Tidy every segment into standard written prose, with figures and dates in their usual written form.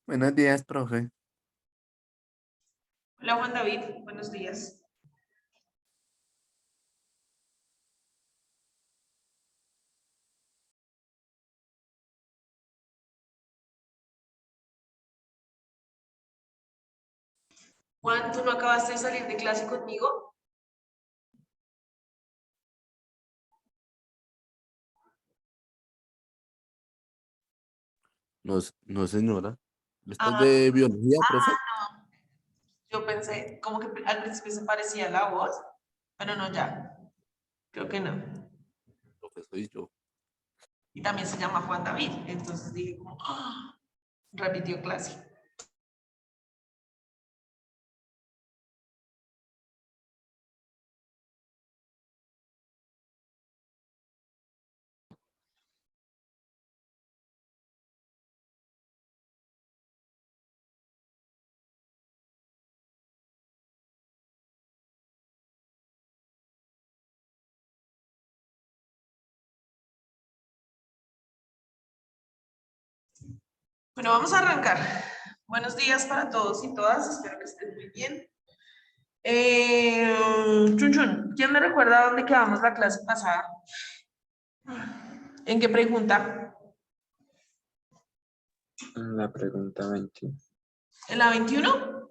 Buenos días, profe. Hola Juan David, buenos días. Juan, ¿tú no acabaste de salir de clase conmigo? No, no señora. ¿Estás Ah, de biología, profe? yo pensé, como que al principio se parecía la voz, pero no ya. Creo que no. Profe, soy yo. Y también se llama Juan David, entonces dije como, repitió clase. Bueno, vamos a arrancar. Buenos días para todos y todas, espero que estén muy bien. Chun Chun, ¿quién me recuerda dónde quedamos la clase pasada? ¿En qué pregunta? La pregunta 21. ¿En la 21?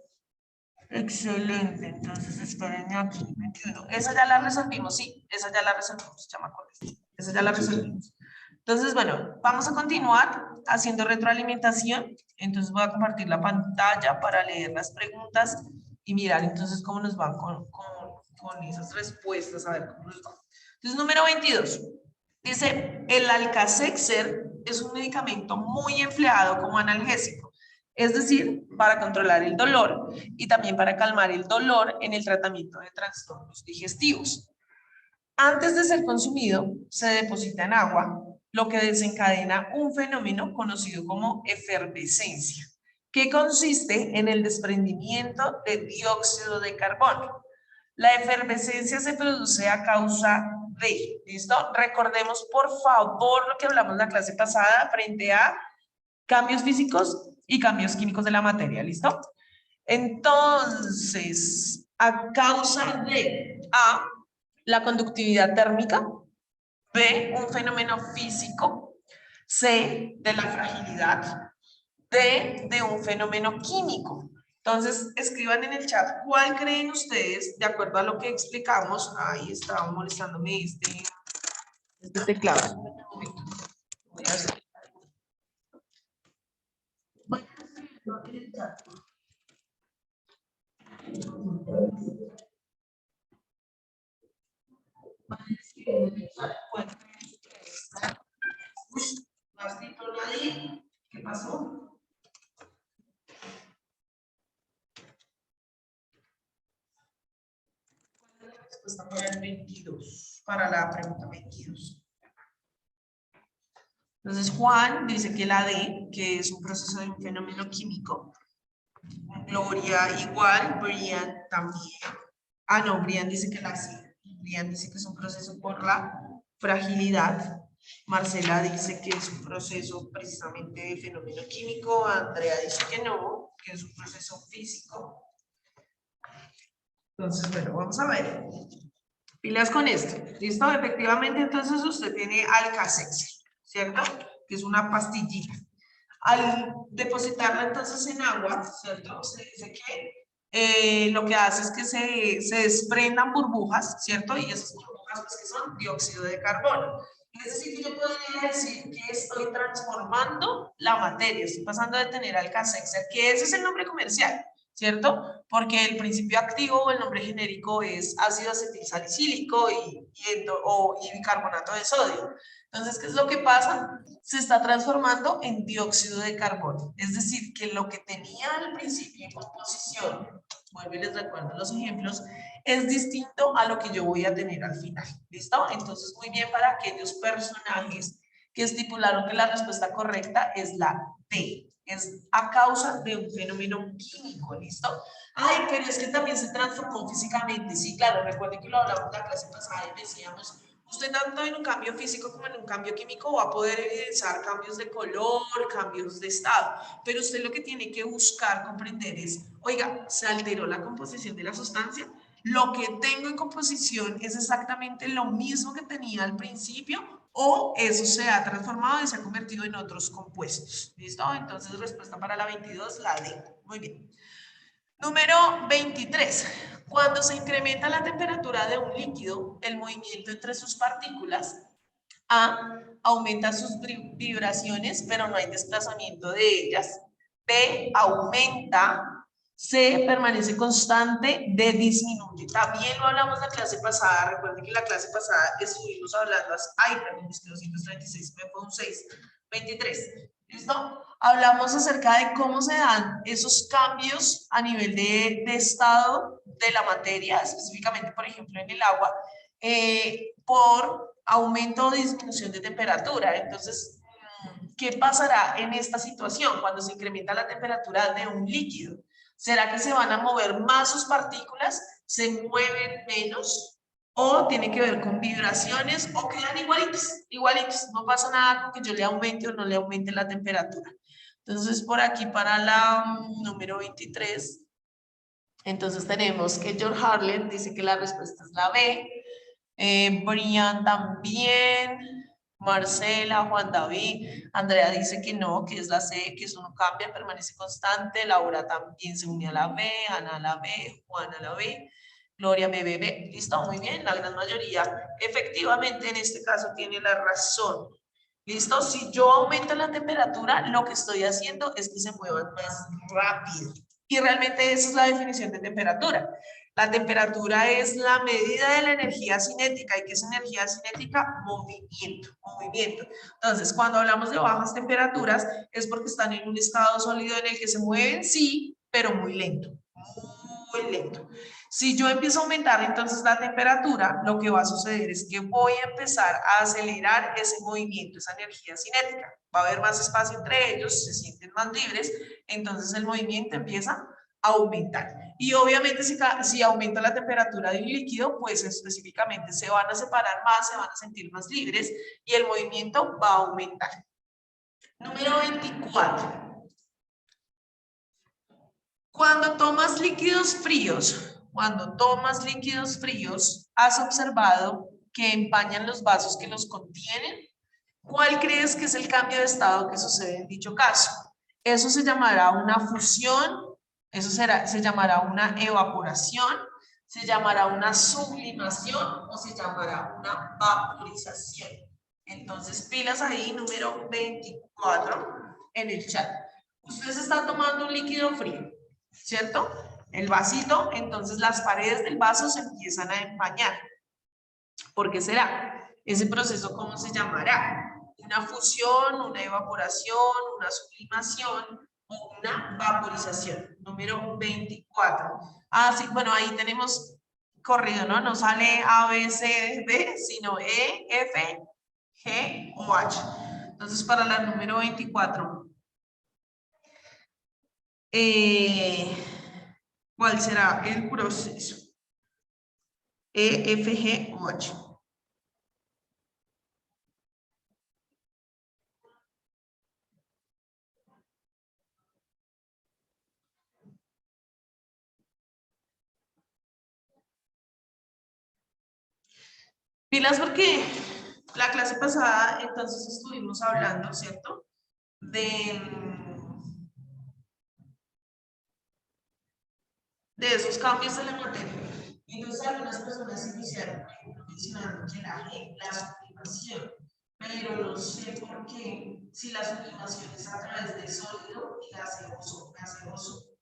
Excelente, entonces espérenme aquí, 21. Esa ya la resolvimos, sí, esa ya la resolvimos, ya me acuerdo. Esa ya la Sí, sí. resolvimos. Entonces, bueno, vamos a continuar haciendo retroalimentación. Entonces voy a compartir la pantalla para leer las preguntas y mirar entonces cómo nos van con esas respuestas, a ver cómo nos va. Entonces, número 22. Dice, el Alka-Seltzer es un medicamento muy empleado como analgésico, es decir, para controlar el dolor y también para calmar el dolor en el tratamiento de trastornos digestivos. Antes de ser consumido, se deposita en agua, lo que desencadena un fenómeno conocido como efervescencia, que consiste en el desprendimiento de dióxido de carbono. La efervescencia se produce a causa de, ¿listo? Recordemos por favor lo que hablamos en la clase pasada frente a cambios físicos y cambios químicos de la materia, ¿listo? Entonces, a causa de A, la conductividad térmica, B, un fenómeno físico, C, de la fragilidad, D, de un fenómeno químico. Entonces, escriban en el chat cuál creen ustedes, de acuerdo a lo que explicamos. Ahí estaba molestándome este teclado. Voy a hacer. Voy a escribirlo en el chat. Van a escribir en el chat cuál creen ustedes. ¿No has escrito nadie? ¿Qué pasó? ¿Cuál es la respuesta para el 22? Para la pregunta 22. Entonces, Juan dice que la D, que es un proceso de un fenómeno químico. Gloria igual, Brian también. Ah, no, Brian dice que la C. Brian dice que es un proceso por la fragilidad. Marcela dice que es un proceso precisamente de fenómeno químico. Andrea dice que no, que es un proceso físico. Entonces, bueno, vamos a ver. Pilas con esto. ¿Listo? Efectivamente, entonces usted tiene Alka-Seltzer, ¿cierto? Que es una pastillita. Al depositarla entonces en agua, ¿cierto? Se dice que lo que hace es que se desprendan burbujas, ¿cierto? Y esas burbujas, pues, que son dióxido de carbono. Es decir, que yo podría decir que estoy transformando la materia, estoy pasando de tener Alka-Seltzer, que ese es el nombre comercial, ¿cierto? Porque el principio activo o el nombre genérico es ácido acetilsalicílico y bicarbonato de sodio. Entonces, ¿qué es lo que pasa? Se está transformando en dióxido de carbono. Es decir, que lo que tenía al principio en composición, vuelvo y les recuerdo los ejemplos, es distinto a lo que yo voy a tener al final. ¿Listo? Entonces, muy bien para aquellos personajes que estipularon que la respuesta correcta es la D. Es a causa de un fenómeno químico, ¿listo? Ay, pero es que también se transformó físicamente. Sí, claro, recuerden que lo hablamos la clase pasada y decíamos Usted tanto en un cambio físico como en un cambio químico va a poder evidenciar cambios de color, cambios de estado, pero usted lo que tiene que buscar comprender es, oiga, ¿se alteró la composición de la sustancia? ¿Lo que tengo en composición es exactamente lo mismo que tenía al principio o eso se ha transformado y se ha convertido en otros compuestos? ¿Listo? Entonces, respuesta para la 22, la D. Muy bien. Número 23. Cuando se incrementa la temperatura de un líquido, el movimiento entre sus partículas A aumenta sus vibraciones, pero no hay desplazamiento de ellas. B aumenta. C permanece constante. D disminuye. También lo hablamos la clase pasada. Recuerden que la clase pasada estuvimos hablando. Ay, perdón, es que 236 me fue un 6. 23. ¿Listo? Hablamos acerca de cómo se dan esos cambios a nivel de estado de la materia, específicamente, por ejemplo, en el agua, por aumento o disminución de temperatura. Entonces, ¿qué pasará en esta situación cuando se incrementa la temperatura de un líquido? ¿Será que se van a mover más sus partículas? ¿Se mueven menos? ¿O tiene que ver con vibraciones? ¿O quedan igualitos? Igualitos. No pasa nada con que yo le aumente o no le aumente la temperatura. Entonces, por aquí para la número 23, entonces tenemos que George Harlan dice que la respuesta es la B. Brian también, Marcela, Juan David, Andrea dice que no, que es la C, que eso no cambia, permanece constante, Laura también se unió a la B, Ana a la B, Juan a la B, Gloria BBB, listo, muy bien, la gran mayoría efectivamente en este caso tiene la razón. ¿Listo? Si yo aumento la temperatura, lo que estoy haciendo es que se muevan más rápido. Y realmente esa es la definición de temperatura. La temperatura es la medida de la energía cinética. ¿Y qué es energía cinética? Movimiento, movimiento. Entonces, cuando hablamos de bajas temperaturas, es porque están en un estado sólido en el que se mueven, sí, pero muy lento. Muy lento. Si yo empiezo a aumentar entonces la temperatura, lo que va a suceder es que voy a empezar a acelerar ese movimiento, esa energía cinética. Va a haber más espacio entre ellos, se sienten más libres, entonces el movimiento empieza a aumentar. Y obviamente si aumenta la temperatura de un líquido, pues específicamente se van a separar más, se van a sentir más libres y el movimiento va a aumentar. Número 24. Cuando tomas líquidos fríos, ¿has observado que empañan los vasos que los contienen? ¿Cuál crees que es el cambio de estado que sucede en dicho caso? Eso se llamará una fusión, se llamará una evaporación, se llamará una sublimación o se llamará una vaporización. Entonces, pilas ahí, número 24 en el chat. Ustedes están tomando un líquido frío, ¿cierto? El vasito, entonces las paredes del vaso se empiezan a empañar. ¿Por qué será? Ese proceso, ¿cómo se llamará? Una fusión, una evaporación, una sublimación o una vaporización. Número 24. Ah, sí, bueno, ahí tenemos corrido, ¿no? No sale A, B, C, D, sino E, F, G o H. Entonces, para la número 24. ¿Cuál será el proceso? E, F, G o H. Pilas porque la clase pasada entonces estuvimos hablando, ¿cierto? De esos cambios de la materia. Entonces algunas personas iniciaron mencionando que la sublimación, pero no sé por qué, si la sublimación es a través del sólido y gaseoso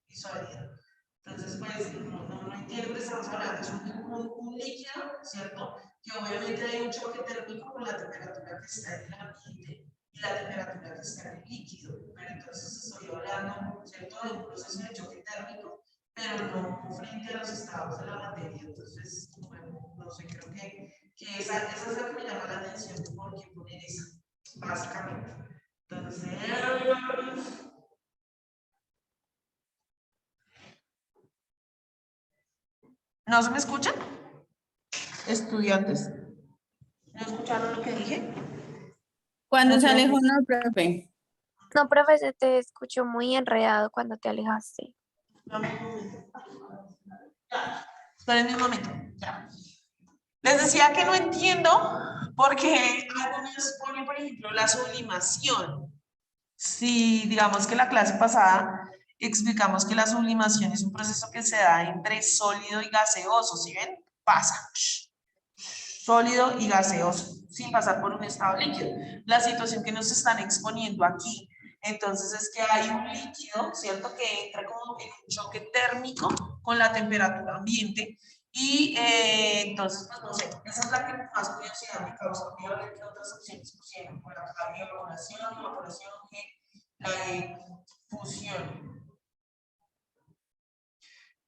y sólido. Entonces, pues, no entiendo que estamos hablando, es un líquido, ¿cierto? Que obviamente hay un choque térmico con la temperatura que está en el ambiente y la temperatura que está en el líquido. Pero entonces estoy hablando, ¿cierto?, de un proceso de choque térmico, pero no frente a los estados de la materia. Entonces, bueno, no sé, creo que esa es lo que me llama la atención, por qué poner esa, básicamente. Entonces, ¿no se me escuchan? Estudiantes. ¿No escucharon lo que dije? Cuando No, se profe. alejó, no, profe. No, profe, se te escuchó muy enredado cuando te alejaste. Dame un momento. Ya. Esperen un momento. Ya. Les decía que no entiendo porque algunos ponen, por ejemplo, la sublimación. Si digamos que la clase pasada explicamos que la sublimación es un proceso que se da entre sólido y gaseoso, ¿sí ven? Pasa. Sólido y gaseoso, sin pasar por un estado líquido. La situación que nos están exponiendo aquí, entonces es que hay un líquido, ¿cierto? Que entra como en un choque térmico con la temperatura ambiente y entonces, pues no sé, esa es la que más curiosidad me causa. Voy a ver qué otras opciones pusieron. Bueno, acá hay evaporación, la de fusión.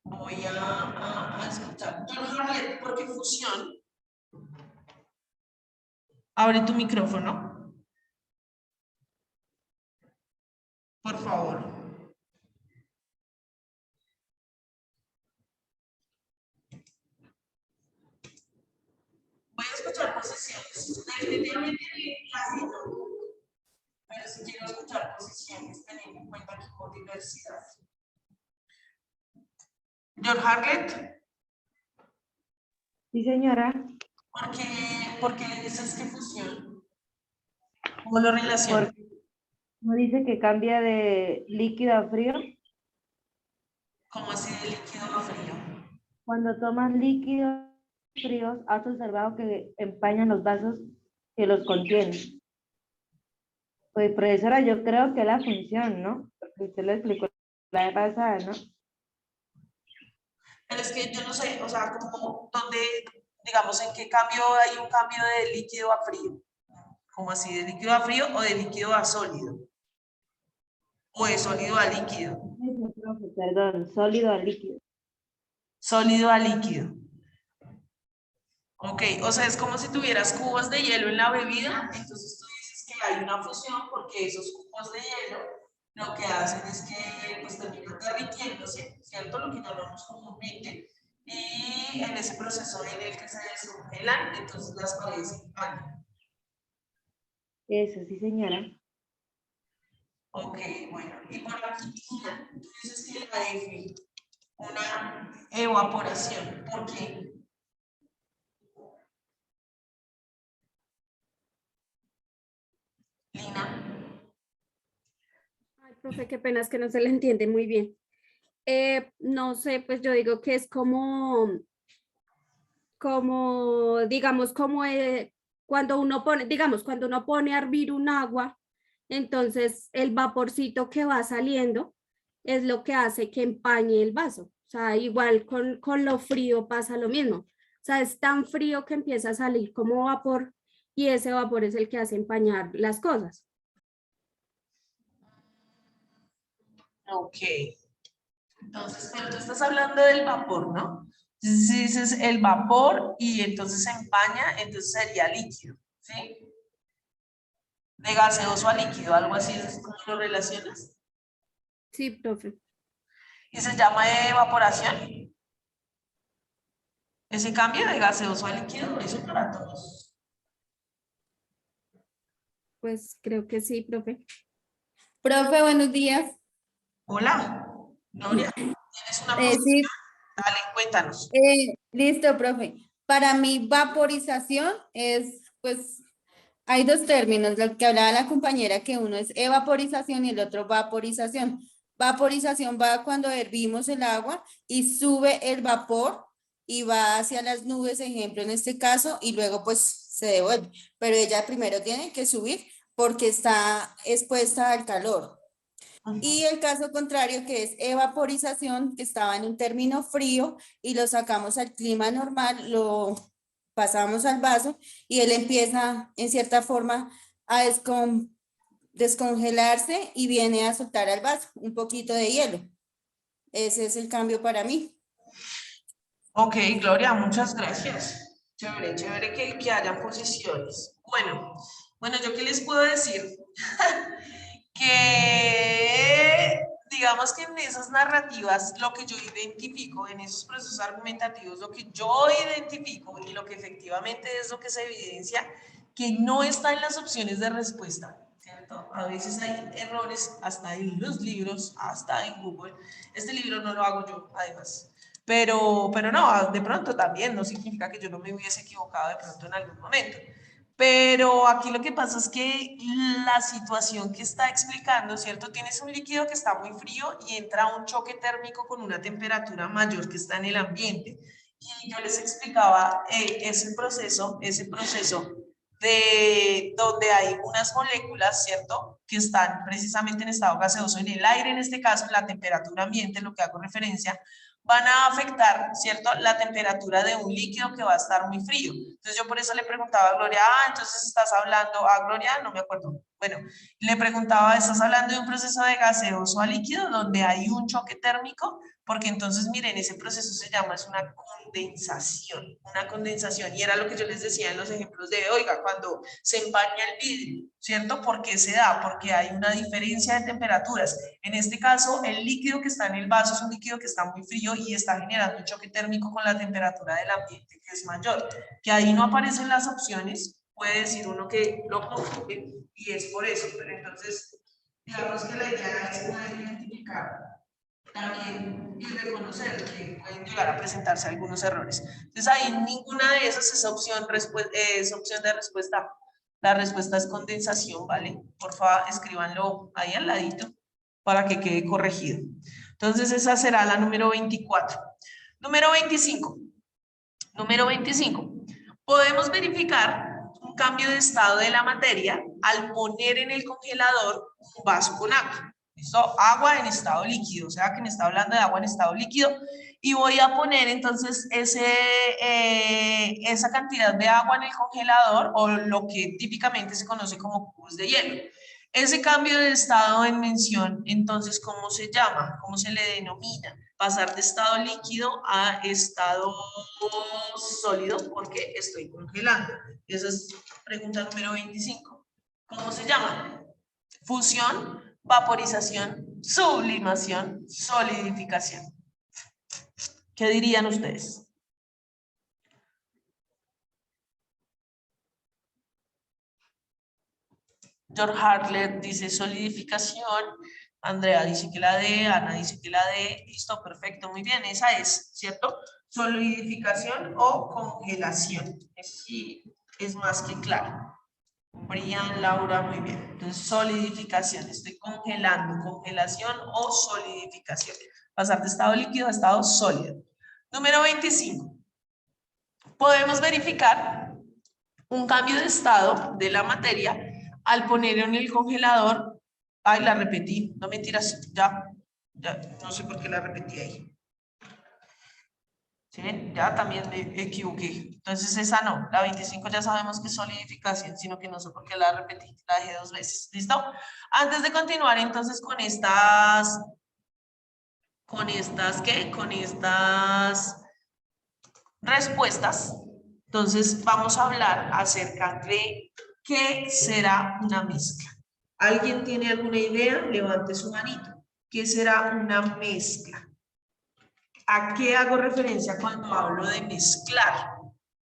Voy a escuchar. John Harlet, ¿por qué fusión? Abre tu micrófono. Por favor. Voy a escuchar posiciones. Definitivamente casi no. Pero si quiero escuchar posiciones, teniendo en cuenta que con diversidad. John Harlet, Sí, señora, ¿por qué le dices que fusión? ¿Cómo lo relaciona? porque no dice que cambia de líquido a frío. ¿Cómo así de líquido a frío? Cuando tomas líquidos fríos, has observado que empañan los vasos que los contienen. Pues, profesora, yo creo que la función, ¿no? Porque usted lo explicó la vez pasada, ¿no? Pero es que yo no sé, o sea, como donde, digamos, en qué cambio hay un cambio de líquido a frío. ¿Cómo así? ¿De líquido a frío o de líquido a sólido? ¿O de sólido a líquido? Eso, profe, perdón, sólido a líquido. Sólido a líquido. Ok, o sea, es como si tuvieras cubos de hielo en la bebida, entonces tú dices que hay una fusión porque esos cubos de hielo lo que hacen es que pues terminan derritiéndose, ¿cierto? Lo que llamamos comúnmente, y en ese proceso en el que se descongelan, entonces las paredes se empañan. Eso, sí, señora. Ok, bueno, y por aquí, Tina, tú dices que la F, una evaporación, ¿por qué? Lina. Ay, profe, qué pena, es que no se le entiende muy bien. No sé, pues yo digo que es como digamos, cuando uno pone, digamos, cuando uno pone a hervir un agua, entonces el vaporcito que va saliendo es lo que hace que empañe el vaso. O sea, igual con lo frío pasa lo mismo. O sea, es tan frío que empieza a salir como vapor y ese vapor es el que hace empañar las cosas. Ok. Entonces, pero tú estás hablando del vapor, ¿no? Entonces, si dices el vapor y entonces se empaña, entonces sería líquido, ¿sí? De gaseoso a líquido, algo así, ¿es como lo relacionas? Sí, profe. Y se llama evaporación. Ese cambio de gaseoso a líquido, eso para todos. Pues creo que sí, profe. Profe, buenos días. Hola, Gloria, ¿tienes una posición? Sí, Dale, cuéntanos. listo, profe. Para mí, vaporización es, pues, hay dos términos, lo que hablaba la compañera, que uno es evaporización y el otro vaporización. Vaporización va cuando hervimos el agua y sube el vapor y va hacia las nubes, ejemplo, en este caso, y luego pues se devuelve. Pero ella primero tiene que subir porque está expuesta al calor. Y el caso contrario, que es evaporización, que estaba en un término frío y lo sacamos al clima normal, lo pasamos al vaso y él empieza en cierta forma a descongelarse y viene a soltar al vaso un poquito de hielo. Ese es el cambio para mí. Ok, Gloria, muchas gracias. Chévere, chévere que hayan posiciones. Bueno, ¿yo qué les puedo decir? Que digamos que en esas narrativas lo que yo identifico, en esos procesos argumentativos, lo que yo identifico y lo que efectivamente es lo que se evidencia, que no está en las opciones de respuesta, ¿cierto? A veces hay errores hasta en los libros, hasta en Google. Este libro no lo hago yo, además. Pero no, de pronto también no significa que yo no me hubiese equivocado de pronto en algún momento. Pero aquí lo que pasa es que la situación que está explicando, ¿cierto? Tienes un líquido que está muy frío y entra un choque térmico con una temperatura mayor que está en el ambiente. Y yo les explicaba ese proceso de donde hay unas moléculas, ¿cierto? Que están precisamente en estado gaseoso en el aire, en este caso, la temperatura ambiente, lo que hago referencia, van a afectar, ¿cierto? La temperatura de un líquido que va a estar muy frío. Entonces yo por eso le preguntaba a Gloria, entonces estás hablando, a Gloria, no me acuerdo. Bueno, le preguntaba, ¿estás hablando de un proceso de gaseoso a líquido donde hay un choque térmico? Porque entonces, miren, ese proceso se llama, es una condensación. Y era lo que yo les decía en los ejemplos de, oiga, cuando se empaña el vidrio, ¿cierto? ¿Por qué se da? Porque hay una diferencia de temperaturas. En este caso, el líquido que está en el vaso es un líquido que está muy frío y está generando un choque térmico con la temperatura del ambiente, que es mayor. Que ahí no aparecen las opciones, puede decir uno que lo confunde y es por eso. Pero entonces, digamos que la idea es poder identificar también y reconocer que pueden llegar a presentarse algunos errores. Entonces ahí ninguna de esas es opción de respuesta. La respuesta es condensación, ¿vale? Por favor, escríbanlo ahí al ladito para que quede corregido. Entonces esa será la número 24. Número 25. Número 25. Podemos verificar un cambio de estado de la materia al poner en el congelador un vaso con agua. ¿Listo? Agua en estado líquido, o sea que me está hablando de agua en estado líquido y voy a poner entonces esa cantidad de agua en el congelador o lo que típicamente se conoce como cubos de hielo. Ese cambio de estado en mención, entonces, ¿cómo se llama? ¿Cómo se le denomina? Pasar de estado líquido a estado sólido porque estoy congelando. Esa es pregunta número 25. ¿Cómo se llama? Fusión, vaporización, sublimación, solidificación. ¿Qué dirían ustedes? George Hartler dice solidificación, Andrea dice que la D, Ana dice que la D, listo, perfecto, muy bien, esa es, ¿cierto? Solidificación o congelación, sí, es más que claro. Brian, Laura, muy bien. Entonces, solidificación, estoy congelando, congelación o solidificación. Pasar de estado líquido a estado sólido. Número 25. Podemos verificar un cambio de estado de la materia al poner en el congelador. Ay, la repetí, no mentiras, ya, no sé por qué la repetí ahí. ¿Sí? Ya también me equivoqué. Entonces esa no, la 25 ya sabemos que es solidificación, sino que no sé por qué la repetí, la dejé 2 veces. ¿Listo? Antes de continuar entonces con estas respuestas, entonces vamos a hablar acerca de qué será una mezcla. ¿Alguien tiene alguna idea? Levante su manito. ¿Qué será una mezcla? ¿A qué hago referencia cuando hablo de mezclar?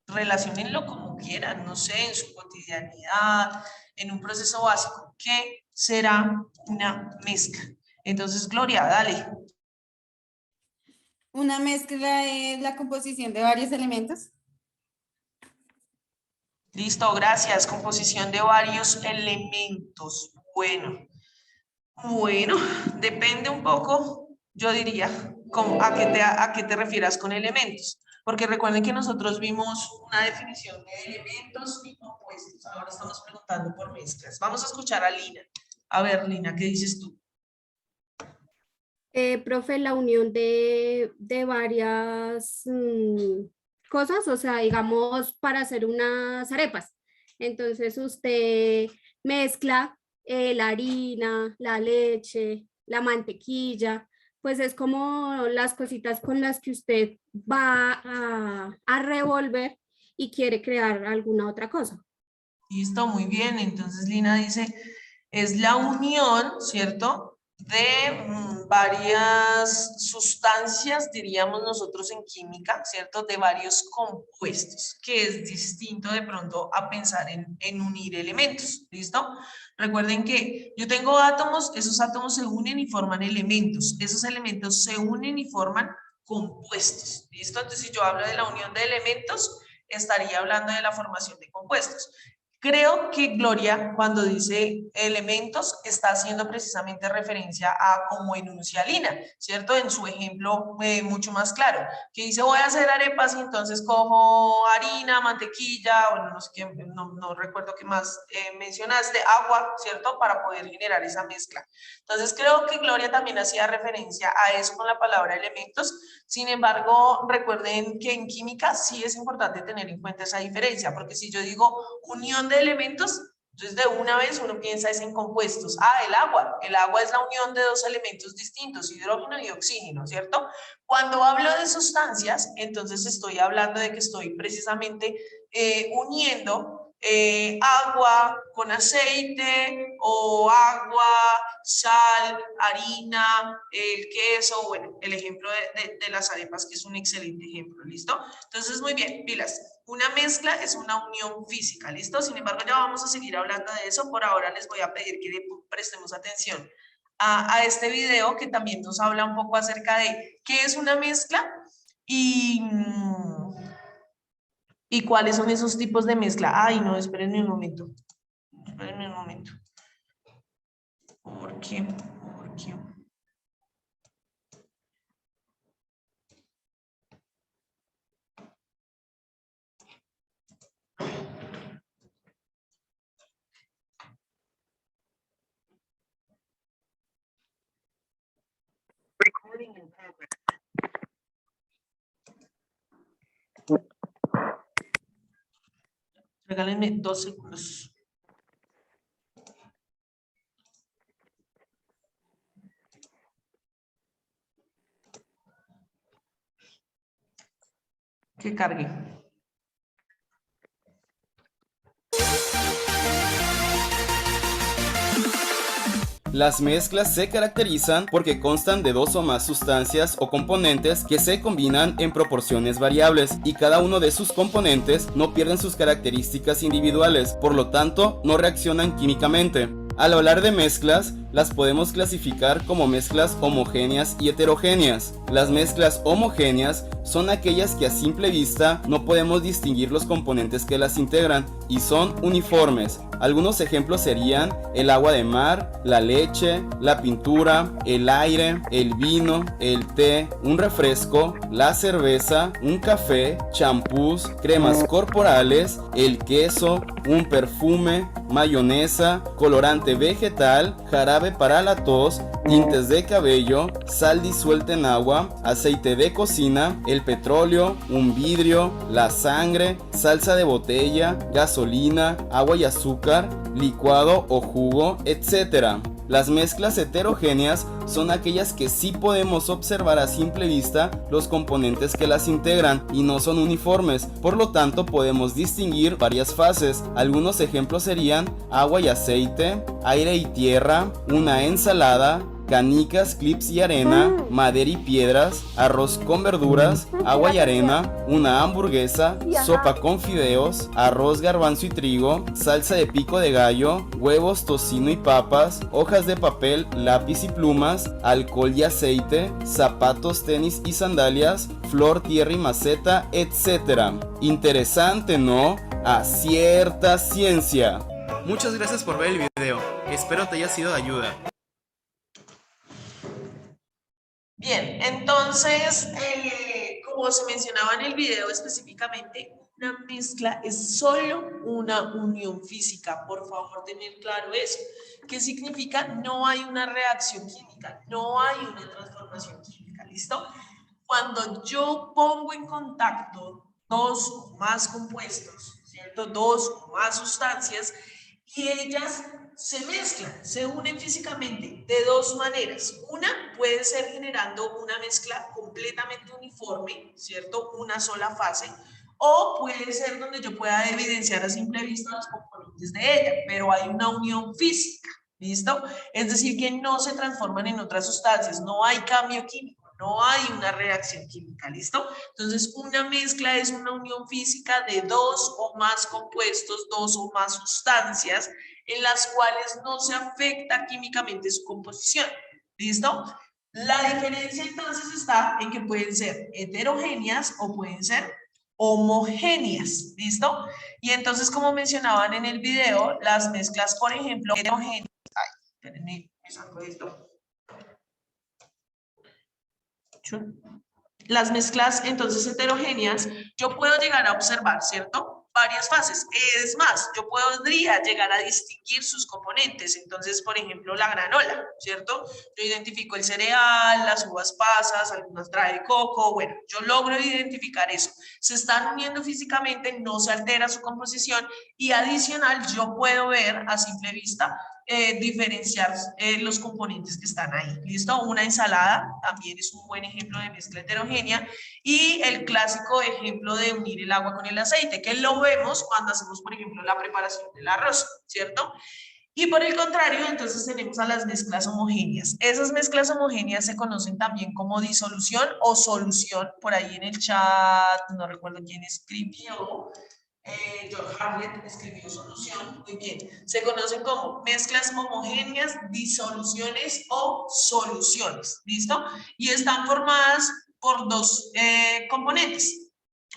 Relaciónenlo como quieran, no sé, en su cotidianidad, en un proceso básico. ¿Qué será una mezcla? Entonces, Gloria, dale. Una mezcla es la composición de varios elementos. Listo, gracias. Composición de varios elementos. Bueno, depende un poco, yo diría, a qué te refieras con elementos. Porque recuerden que nosotros vimos una definición de elementos y compuestos. Ahora estamos preguntando por mezclas. Vamos a escuchar a Lina. A ver, Lina, ¿qué dices tú? Profe, la unión de varias cosas, o sea, digamos, para hacer unas arepas. Entonces usted mezcla la harina, la leche, la mantequilla, pues es como las cositas con las que usted va a revolver y quiere crear alguna otra cosa. Listo, muy bien. Entonces Lina dice, es la unión, ¿cierto? de varias sustancias, diríamos nosotros en química, ¿cierto? De varios compuestos, que es distinto de pronto a pensar en unir elementos, ¿listo? Recuerden que yo tengo átomos, esos átomos se unen y forman elementos, esos elementos se unen y forman compuestos, ¿listo? Entonces, si yo hablo de la unión de elementos, estaría hablando de la formación de compuestos. Creo que Gloria, cuando dice elementos, está haciendo precisamente referencia a como enuncia Lina, ¿cierto? En su ejemplo mucho más claro, que dice voy a hacer arepas y entonces cojo harina, mantequilla, bueno, no sé qué, no recuerdo qué más mencionaste, agua, ¿cierto? Para poder generar esa mezcla. Entonces creo que Gloria también hacía referencia a eso con la palabra elementos. Sin embargo, recuerden que en química sí es importante tener en cuenta esa diferencia, porque si yo digo unión de elementos, entonces de una vez uno piensa es en compuestos. El agua es la unión de dos elementos distintos, hidrógeno y oxígeno, ¿cierto? Cuando hablo de sustancias, entonces estoy hablando de que estoy precisamente uniendo agua con aceite o agua, sal, harina, el queso, bueno, el ejemplo de las arepas que es un excelente ejemplo, ¿listo? Entonces, muy bien, pilas. Una mezcla es una unión física, ¿listo? Sin embargo, ya vamos a seguir hablando de eso. Por ahora les voy a pedir que le prestemos atención a este video que también nos habla un poco acerca de qué es una mezcla y cuáles son esos tipos de mezcla. Ay, no, espérenme un momento. Espérenme un momento. ¿Por qué? ¿Por qué? Regálenme 2 segundos. Que cargue. Las mezclas se caracterizan porque constan de dos o más sustancias o componentes que se combinan en proporciones variables y cada uno de sus componentes no pierden sus características individuales, por lo tanto no reaccionan químicamente. Al hablar de mezclas, las podemos clasificar como mezclas homogéneas y heterogéneas. Las mezclas homogéneas son aquellas que a simple vista no podemos distinguir los componentes que las integran y son uniformes. Algunos ejemplos serían el agua de mar, la leche, la pintura, el aire, el vino, el té, un refresco, la cerveza, un café, champús, cremas corporales, el queso, un perfume, mayonesa, colorante vegetal, jarabe para la tos, tintes de cabello, sal disuelta en agua, aceite de cocina, el petróleo, un vidrio, la sangre, salsa de botella, gasolina, agua y azúcar, licuado o jugo, etc. Las mezclas heterogéneas son aquellas que sí podemos observar a simple vista los componentes que las integran y no son uniformes, por lo tanto podemos distinguir varias fases. Algunos ejemplos serían agua y aceite, aire y tierra, una ensalada, canicas, clips y arena, madera y piedras, arroz con verduras, agua y arena, una hamburguesa, sopa con fideos, arroz, garbanzo y trigo, salsa de pico de gallo, huevos, tocino y papas, hojas de papel, lápiz y plumas, alcohol y aceite, zapatos, tenis y sandalias, flor, tierra y maceta, etc. Interesante, ¿no? A cierta ciencia. Muchas gracias por ver el video. Espero te haya sido de ayuda. Bien, entonces, como se mencionaba en el video específicamente, una mezcla es solo una unión física. Por favor, tener claro eso. ¿Qué significa? No hay una reacción química, no hay una transformación química, ¿listo? Cuando yo pongo en contacto dos o más compuestos, ¿cierto? Dos o más sustancias, y ellas se mezclan, se unen físicamente de dos maneras. Una puede ser generando una mezcla completamente uniforme, ¿cierto? Una sola fase. O puede ser donde yo pueda evidenciar a simple vista los componentes de ella, pero hay una unión física, ¿Listo? Es decir, que no se transforman en otras sustancias, no hay cambio químico, no hay una reacción química, ¿listo? Entonces, una mezcla es una unión física de dos o más compuestos, dos o más sustancias, en las cuales no se afecta químicamente su composición, ¿listo? La diferencia entonces está en que pueden ser heterogéneas o pueden ser homogéneas, ¿listo? Y entonces, como mencionaban en el video, las mezclas, por ejemplo, heterogéneas, espérenme, me saco esto. Las mezclas entonces heterogéneas, yo puedo llegar a observar, ¿cierto? Varias fases. Es más, yo podría llegar a distinguir sus componentes. Entonces, por ejemplo, la granola, ¿cierto? Yo identifico el cereal, las uvas pasas, algunas trae coco, bueno, yo logro identificar eso. Se están uniendo físicamente, no se altera su composición y adicional yo puedo ver a simple vista diferenciar los componentes que están ahí. ¿Listo? Una ensalada también es un buen ejemplo de mezcla heterogénea y el clásico ejemplo de unir el agua con el aceite, que lo vemos cuando hacemos, por ejemplo, la preparación del arroz, ¿cierto? Y por el contrario, entonces tenemos a las mezclas homogéneas. Esas mezclas homogéneas se conocen también como disolución o solución. Por ahí en el chat, no recuerdo quién escribió, George Harriet escribió solución, muy bien. Se conocen como mezclas homogéneas, disoluciones o soluciones, ¿listo? Y están formadas por dos componentes.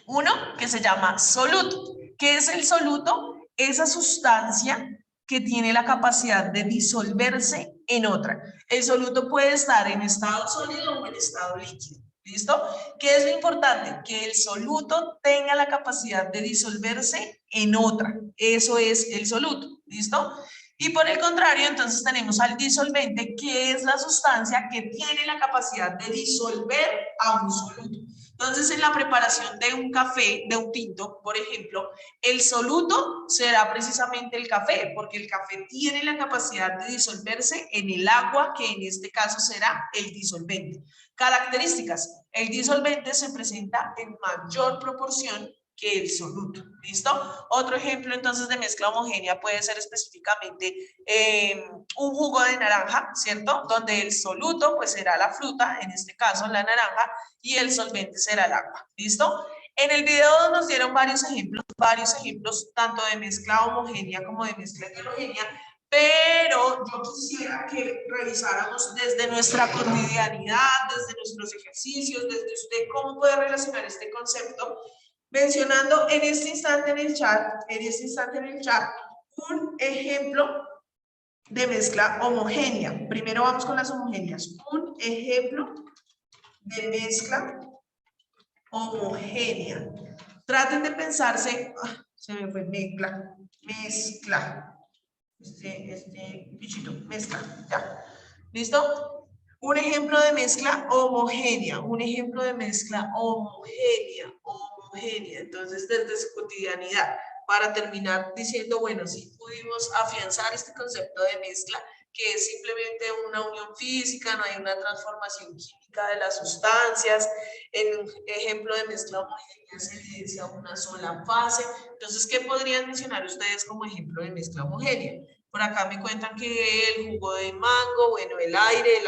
Uno que se llama soluto. ¿Qué es el soluto? Esa sustancia que tiene la capacidad de disolverse en otra. El soluto puede estar en estado sólido o en estado líquido. ¿Listo? ¿Qué es lo importante? Que el soluto tenga la capacidad de disolverse en otra. Eso es el soluto. ¿Listo? Y por el contrario, entonces tenemos al disolvente, que es la sustancia que tiene la capacidad de disolver a un soluto. Entonces, en la preparación de un café, de un tinto, por ejemplo, el soluto será precisamente el café, porque el café tiene la capacidad de disolverse en el agua, que en este caso será el disolvente. Características. El disolvente se presenta en mayor proporción que el soluto. ¿Listo? Otro ejemplo entonces de mezcla homogénea puede ser específicamente un jugo de naranja, ¿cierto? Donde el soluto pues será la fruta, en este caso la naranja, y el solvente será el agua. ¿Listo? En el video nos dieron varios ejemplos tanto de mezcla homogénea como de mezcla heterogénea, pero yo quisiera que revisáramos desde nuestra cotidianidad, desde nuestros ejercicios, desde usted cómo puede relacionar este concepto, mencionando en este instante en el chat, un ejemplo de mezcla homogénea. Primero vamos con las homogéneas. Un ejemplo de mezcla homogénea. Traten de pensarse, se me fue mezcla, este bichito, mezcla, ya. ¿Listo? Un ejemplo de mezcla homogénea, entonces desde su cotidianidad, para terminar diciendo, bueno, si pudimos afianzar este concepto de mezcla, que es simplemente una unión física, no hay una transformación química de las sustancias. En un ejemplo de mezcla homogénea se evidencia una sola fase. Entonces, ¿qué podrían mencionar ustedes como ejemplo de mezcla homogénea? Por acá me cuentan que el jugo de mango, bueno, el aire.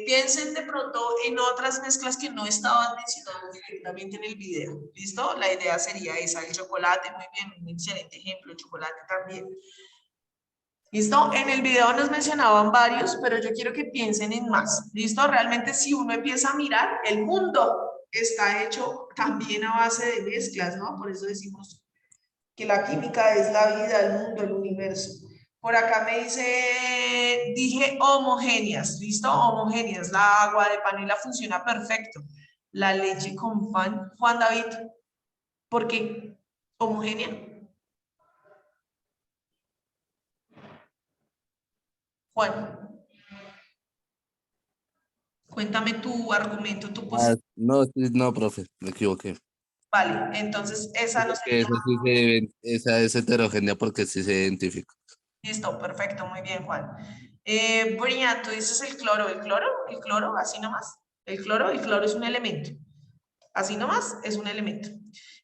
Piensen de pronto en otras mezclas que no estaban mencionadas directamente en el video. ¿Listo? La idea sería esa, el chocolate, muy bien, un excelente ejemplo, el chocolate también. ¿Listo? En el video nos mencionaban varios, pero yo quiero que piensen en más. ¿Listo? Realmente si uno empieza a mirar, el mundo está hecho también a base de mezclas, ¿no? Por eso decimos que la química es la vida, el mundo, el universo. Por acá me dice, dije homogéneas, ¿listo? Homogéneas, la agua de panela funciona perfecto. La leche con pan, Juan David, ¿por qué? ¿Homogénea? Juan, cuéntame tu argumento, tu posición. No, profe, me equivoqué. Vale, entonces esa no Que sería. esa es heterogénea porque sí se identifica. Listo, perfecto, muy bien, Juan. Brian, tú dices el cloro, así nomás. El cloro es un elemento. Así nomás es un elemento.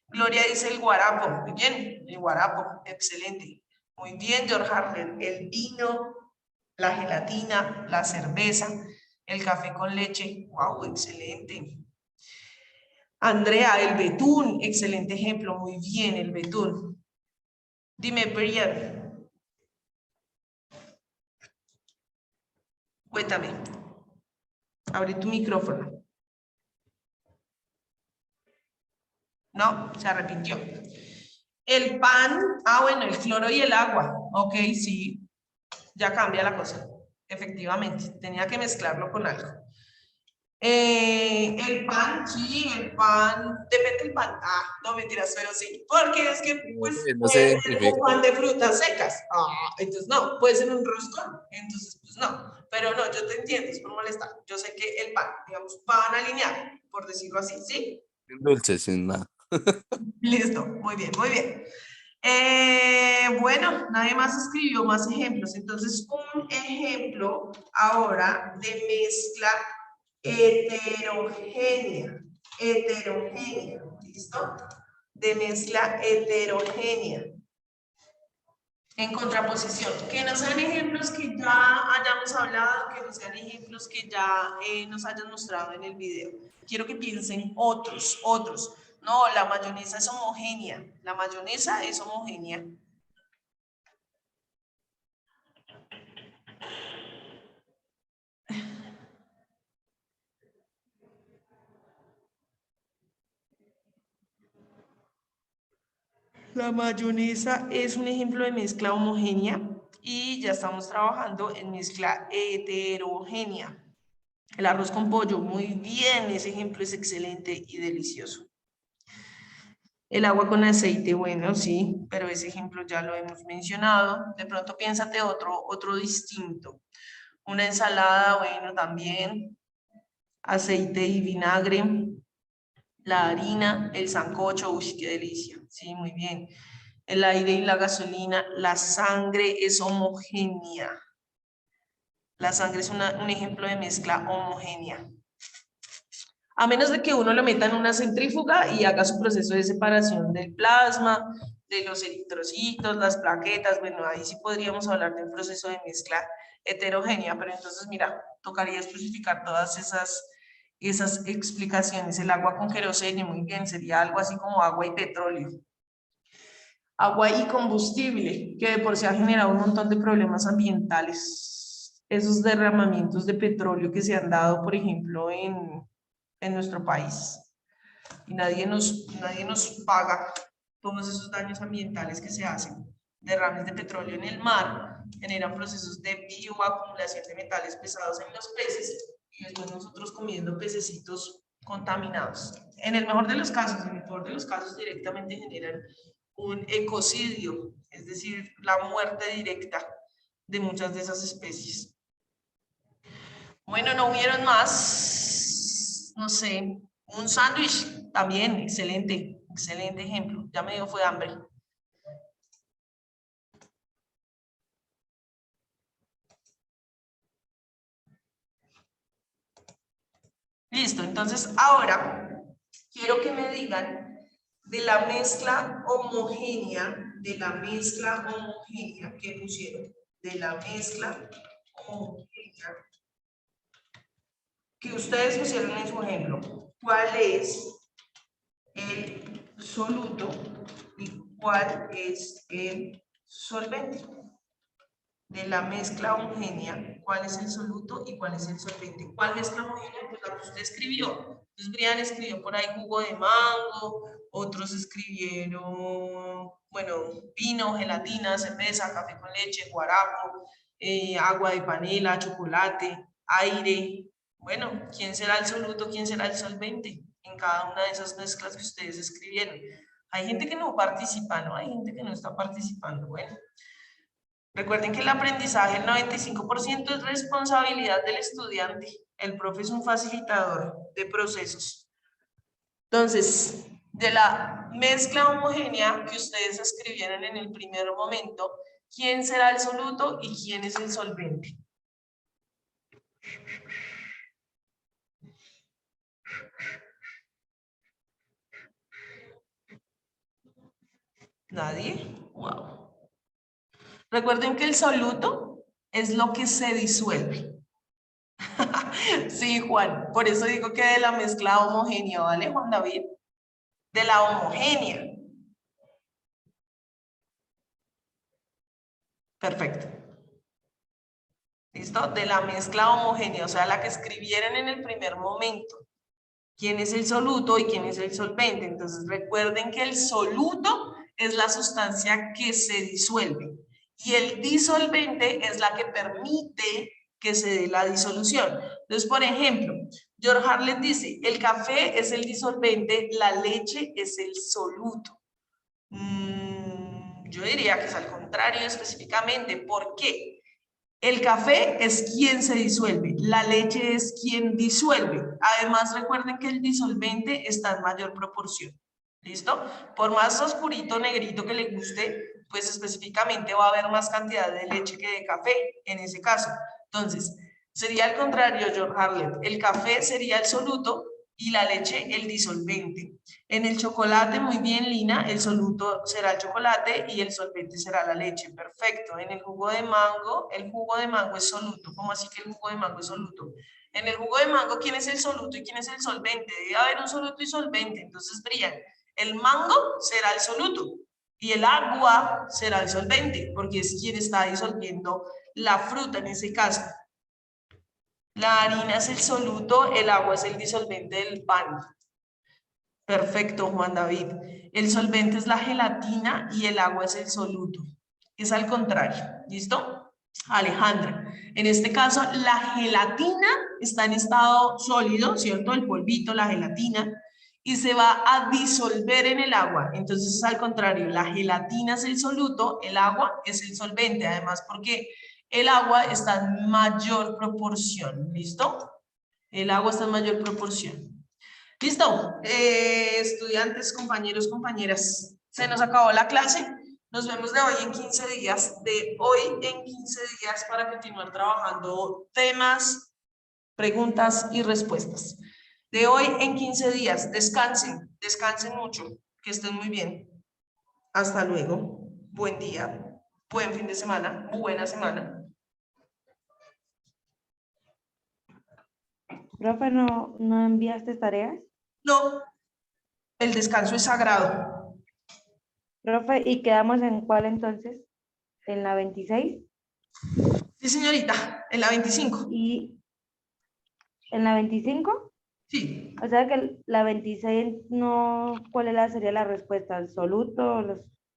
Gloria dice el guarapo, muy bien, el guarapo, excelente. Muy bien, George Harler. El vino, la gelatina, la cerveza, el café con leche. ¡Wow! Excelente. Andrea, el betún. Excelente ejemplo. Muy bien, el betún. Dime, Brian. Cuéntame. Abre tu micrófono. No, se arrepintió. El pan, bueno, el cloro y el agua. Ok, sí, ya cambia la cosa. Efectivamente, tenía que mezclarlo con algo. El pan, sí, el pan, depende del pan. No mentiras, pero sí. Porque es que, pues, No se puede ser un identifica. pan de frutas secas. Entonces no, puede ser un roscón. Entonces, pues no. Pero no, yo te entiendo, es por molestar. Yo sé que el pan, digamos, pan alineado, por decirlo así, ¿sí? Dulce, sin nada. Listo, muy bien, muy bien. Bueno, nadie más escribió más ejemplos. Entonces, un ejemplo ahora de mezcla heterogénea. Heterogénea, ¿listo? De mezcla heterogénea. En contraposición, que no sean ejemplos que ya hayamos hablado, que no sean ejemplos que ya nos hayan mostrado en el video. Quiero que piensen otros. No, la mayonesa es homogénea. La mayonesa es homogénea. La mayonesa es un ejemplo de mezcla homogénea y ya estamos trabajando en mezcla heterogénea. El arroz con pollo, muy bien, ese ejemplo es excelente y delicioso. El agua con aceite, bueno, sí, pero ese ejemplo ya lo hemos mencionado. De pronto piénsate otro distinto. Una ensalada, bueno, también. Aceite y vinagre. La harina, el sancocho, uy, qué delicia. Sí, muy bien. El aire y la gasolina, la sangre es homogénea. La sangre es un ejemplo de mezcla homogénea. A menos de que uno lo meta en una centrífuga y haga su proceso de separación del plasma, de los eritrocitos, las plaquetas, bueno, ahí sí podríamos hablar de un proceso de mezcla heterogénea, pero entonces, mira, tocaría especificar todas esas explicaciones. El agua con queroseno, muy bien, sería algo así como agua y petróleo. Agua y combustible, que de por sí ha generado un montón de problemas ambientales. Esos derramamientos de petróleo que se han dado, por ejemplo, en nuestro país. Y nadie nos paga todos esos daños ambientales que se hacen. Derrames de petróleo en el mar generan procesos de bioacumulación de metales pesados en los peces y después nosotros comiendo pececitos contaminados. En el mejor de los casos, en el peor de los casos directamente generan un ecocidio, es decir, la muerte directa de muchas de esas especies. Bueno, no hubieron más, no sé, un sándwich también, excelente, excelente ejemplo. Ya me dio fue hambre. Listo, entonces ahora quiero que me digan de la mezcla homogénea, que pusieron, de la mezcla homogénea que ustedes pusieron en su ejemplo. ¿Cuál es el soluto y cuál es el solvente? De la mezcla homogénea, ¿cuál es el soluto y cuál es el solvente? ¿Cuál mezcla homogénea? Pues la que usted escribió. Entonces Brian escribió por ahí jugo de mango, otros escribieron, bueno, vino, gelatina, cerveza, café con leche, guarapo, agua de panela, chocolate, aire. Bueno, ¿quién será el soluto? ¿Quién será el solvente? En cada una de esas mezclas que ustedes escribieron. Hay gente que no participa, ¿no? Hay gente que no está participando. Bueno. Recuerden que el aprendizaje, el 95% es responsabilidad del estudiante. El profe es un facilitador de procesos. Entonces, de la mezcla homogénea que ustedes escribieron en el primer momento, ¿quién será el soluto y quién es el solvente? ¿Nadie? Wow. Recuerden que el soluto es lo que se disuelve. Sí, Juan, por eso digo que de la mezcla homogénea, ¿vale, Juan David? De la homogénea. Perfecto. ¿Listo? De la mezcla homogénea, o sea, la que escribieron en el primer momento. ¿Quién es el soluto y quién es el solvente? Entonces recuerden que el soluto es la sustancia que se disuelve y el disolvente es la que permite que se dé la disolución. Entonces, por ejemplo, George Harlet dice, el café es el disolvente, la leche es el soluto. Yo diría que es al contrario específicamente. ¿Por qué? El café es quien se disuelve, la leche es quien disuelve. Además, recuerden que el disolvente está en mayor proporción. ¿Listo? Por más oscurito, negrito que le guste, pues específicamente va a haber más cantidad de leche que de café en ese caso. Entonces, sería al contrario, George Harlet. El café sería el soluto y la leche el disolvente. En el chocolate, muy bien, Lina, el soluto será el chocolate y el solvente será la leche. Perfecto. En el jugo de mango es soluto. ¿Cómo así que el jugo de mango es soluto? En el jugo de mango, ¿quién es el soluto y quién es el solvente? Debe haber un soluto y solvente. Entonces, Brian, el mango será el soluto y el agua será el solvente, porque es quien está disolviendo la fruta en ese caso. La harina es el soluto, el agua es el disolvente del pan. Perfecto, Juan David. El solvente es la gelatina y el agua es el soluto. Es al contrario. ¿Listo? Alejandra. En este caso, la gelatina está en estado sólido, ¿cierto? El polvito, la gelatina, y se va a disolver en el agua. Entonces es al contrario. La gelatina es el soluto, el agua es el solvente. Además, porque el agua está en mayor proporción. ¿Listo? El agua está en mayor proporción. Listo, estudiantes, compañeros, compañeras, se nos acabó la clase. Nos vemos de hoy en 15 días, para continuar trabajando temas, preguntas y respuestas. De hoy en 15 días, descansen mucho, que estén muy bien. Hasta luego, buen día, buen fin de semana, buena semana. Profe, ¿no enviaste tareas? No, el descanso es sagrado. Profe, ¿y quedamos en cuál entonces? ¿En la 26? Sí, señorita, en la 25. ¿Y en la 25? Sí. O sea que la 26 no, ¿cuál sería la respuesta? ¿El soluto?